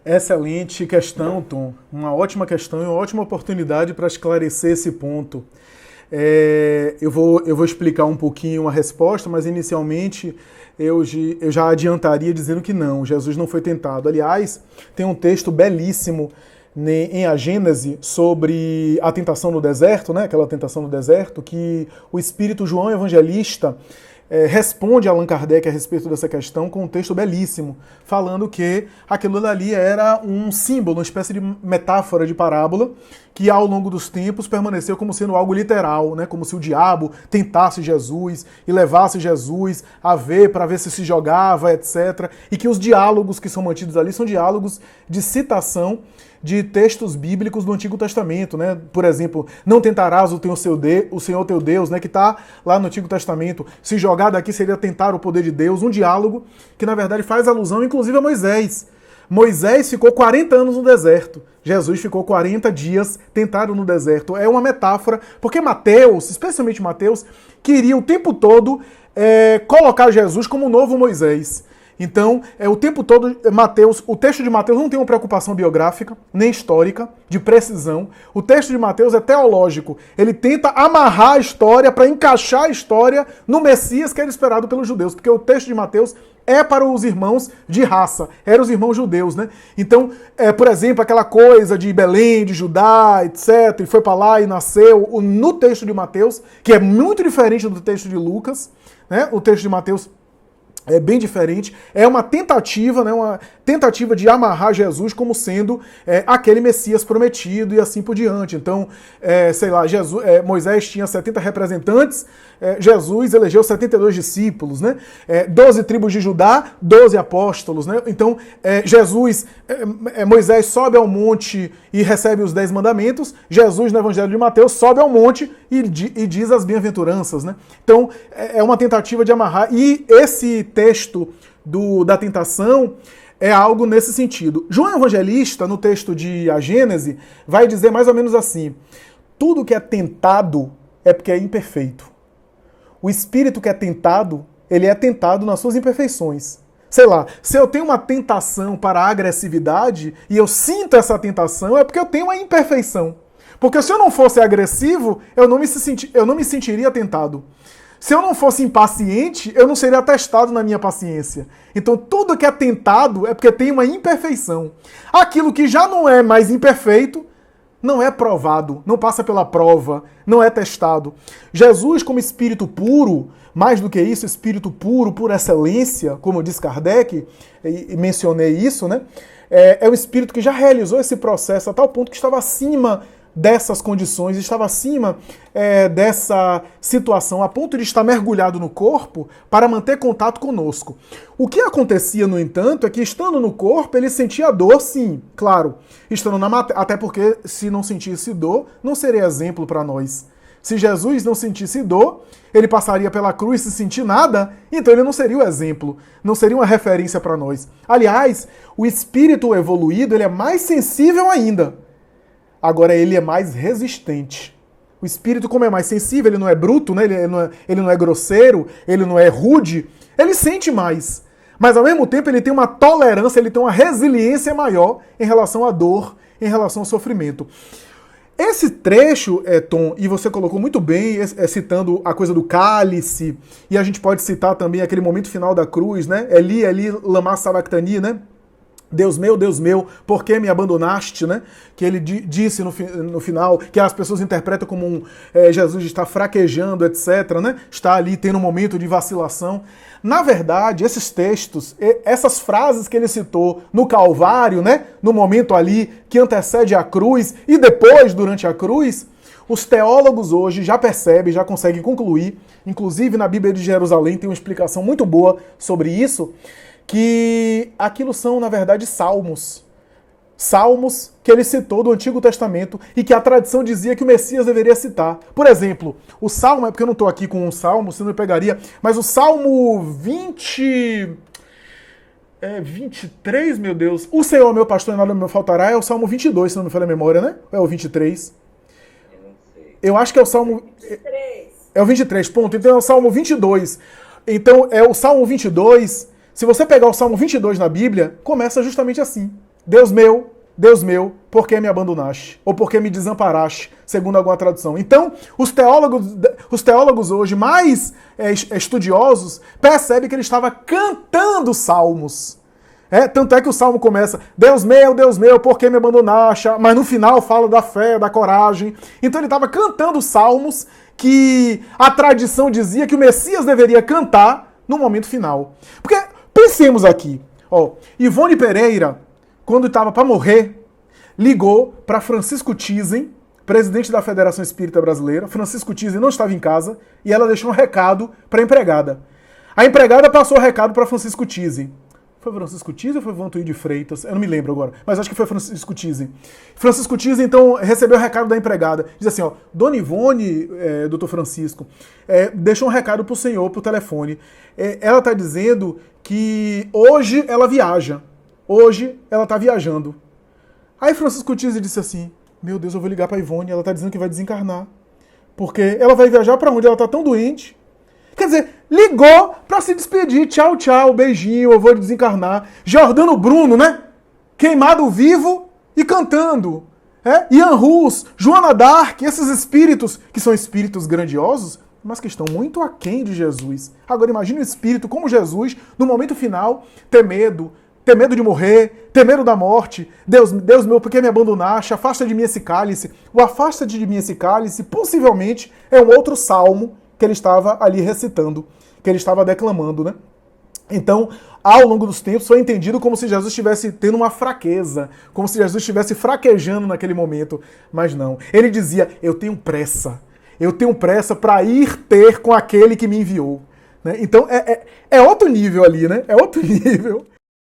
Excelente questão, Tom. Uma ótima questão e uma ótima oportunidade para esclarecer esse ponto. Eu vou explicar um pouquinho a resposta, mas inicialmente eu já adiantaria dizendo que não, Jesus não foi tentado. Aliás, tem um texto belíssimo em a Gênese sobre a tentação no deserto, né? Aquela tentação no deserto, que o Espírito João Evangelista responde a Allan Kardec a respeito dessa questão com um texto belíssimo, falando que aquilo dali era um símbolo, uma espécie de metáfora de parábola, que ao longo dos tempos permaneceu como sendo algo literal, né? Como se o diabo tentasse Jesus e levasse Jesus a ver para ver se jogava, etc. E que os diálogos que são mantidos ali são diálogos de citação de textos bíblicos do Antigo Testamento, né? Por exemplo, não tentarás o Senhor teu Deus, né? Que está lá no Antigo Testamento. Se jogar daqui seria tentar o poder de Deus. Um diálogo que, na verdade, faz alusão, inclusive, a Moisés. Moisés ficou 40 anos no deserto. Jesus ficou 40 dias tentado no deserto. É uma metáfora, porque Mateus, especialmente Mateus, queria o tempo todo colocar Jesus como o novo Moisés. Então, o tempo todo, o texto de Mateus não tem uma preocupação biográfica, nem histórica, de precisão. O texto de Mateus é teológico. Ele tenta amarrar a história para encaixar a história no Messias que era esperado pelos judeus, porque o texto de Mateus é para os irmãos de raça, eram os irmãos judeus, né? Então, por exemplo, aquela coisa de Belém, de Judá, etc., e foi para lá e nasceu, no texto de Mateus, que é muito diferente do texto de Lucas, né? O texto de Mateus é bem diferente, é uma tentativa, né, uma tentativa de amarrar Jesus como sendo aquele Messias prometido e assim por diante. Então, sei lá, Moisés tinha 70 representantes, Jesus elegeu 72 discípulos, né? 12 tribos de Judá, 12 apóstolos, né? Então, Moisés sobe ao monte e recebe os 10 mandamentos, Jesus no Evangelho de Mateus sobe ao monte e diz as bem-aventuranças, né? Então, é uma tentativa de amarrar, e esse texto da tentação é algo nesse sentido. João Evangelista, no texto de A Gênese, vai dizer mais ou menos assim: tudo que é tentado é porque é imperfeito. O espírito que é tentado, ele é tentado nas suas imperfeições. Sei lá, se eu tenho uma tentação para a agressividade e eu sinto essa tentação, é porque eu tenho uma imperfeição. Porque se eu não fosse agressivo, eu não me sentiria tentado. Se eu não fosse impaciente, eu não seria testado na minha paciência. Então tudo que é tentado é porque tem uma imperfeição. Aquilo que já não é mais imperfeito, não é provado, não passa pela prova, não é testado. Jesus, como espírito puro, mais do que isso, espírito puro por excelência, como diz Kardec, e mencionei isso, né? É um espírito que já realizou esse processo a tal ponto que estava acima dessas condições, estava acima dessa situação, a ponto de estar mergulhado no corpo para manter contato conosco. O que acontecia, no entanto, é que estando no corpo, ele sentia dor, sim, claro. Estando na matéria, até porque se não sentisse dor, não seria exemplo para nós. Se Jesus não sentisse dor, ele passaria pela cruz sem sentir nada, então ele não seria o exemplo, não seria uma referência para nós. Aliás, o espírito evoluído, ele é mais sensível ainda. Agora, ele é mais resistente. O espírito, como é mais sensível, ele não é bruto, né? Ele não é grosseiro, ele não é rude, ele sente mais. Mas, ao mesmo tempo, ele tem uma tolerância, ele tem uma resiliência maior em relação à dor, em relação ao sofrimento. Esse trecho, Tom, e você colocou muito bem, citando a coisa do cálice, e a gente pode citar também aquele momento final da cruz, né? Eli, Eli, lama sabachthani, né? Deus meu, por que me abandonaste, né? Que ele disse no final, que as pessoas interpretam como Jesus está fraquejando, etc., né? Está ali tendo um momento de vacilação. Na verdade, esses textos, essas frases que ele citou no Calvário, né? No momento ali que antecede a cruz e depois, durante a cruz, os teólogos hoje já percebem, já conseguem concluir, inclusive na Bíblia de Jerusalém tem uma explicação muito boa sobre isso, que aquilo são, na verdade, salmos. Salmos que ele citou do Antigo Testamento e que a tradição dizia que o Messias deveria citar. Por exemplo, o Salmo, é porque eu não estou aqui com um Salmo, senão eu pegaria, mas o Salmo 23, meu Deus. O Senhor é meu pastor e nada me faltará, é o Salmo 22, se não me falha a memória, né? Ou é o 23? Eu não sei. Eu acho que é o Salmo... 23. É o 23, ponto. Então é o Salmo 22. Então é o Salmo 22... Se você pegar o Salmo 22 na Bíblia, começa justamente assim. Deus meu, por que me abandonaste? Ou por que me desamparaste, segundo alguma tradução. Então, os teólogos hoje mais estudiosos percebem que ele estava cantando salmos. Tanto é que o salmo começa, Deus meu, por que me abandonaste? Mas no final fala da fé, da coragem. Então ele estava cantando salmos que a tradição dizia que o Messias deveria cantar no momento final. Porque, pensemos aqui, Ivone Pereira, quando estava para morrer, ligou para Francisco Thyssen, presidente da Federação Espírita Brasileira. Francisco Thyssen não estava em casa e ela deixou um recado para a empregada. A empregada passou o recado para Francisco Thyssen. Foi Francisco Thyssen ou foi Vantuí de Freitas? Eu não me lembro agora, mas acho que foi Francisco Thyssen. Francisco Thyssen, então, recebeu o recado da empregada. Diz assim, Dona Ivone, doutor Francisco, deixou um recado pro senhor, pro telefone. Ela está dizendo que hoje ela viaja. Hoje ela está viajando. Aí Francisco Thyssen disse assim, meu Deus, eu vou ligar para Ivone, ela está dizendo que vai desencarnar. Porque ela vai viajar para onde? Ela está tão doente. Quer dizer, ligou para se despedir. Tchau, tchau, beijinho, eu vou desencarnar. Giordano Bruno, né? Queimado vivo e cantando. Ian Rus, Joana d'Arc, esses espíritos, que são espíritos grandiosos, mas que estão muito aquém de Jesus. Agora imagine um espírito como Jesus, no momento final, ter medo de morrer, ter medo da morte. Deus meu, por que me abandonaste? Afasta de mim esse cálice. O afasta de mim esse cálice, possivelmente, é um outro salmo que ele estava ali recitando, que ele estava declamando, né? Então, ao longo dos tempos, foi entendido como se Jesus estivesse tendo uma fraqueza, como se Jesus estivesse fraquejando naquele momento, mas não. Ele dizia, eu tenho pressa para ir ter com aquele que me enviou. Né? Então, é outro nível ali, né? É outro nível.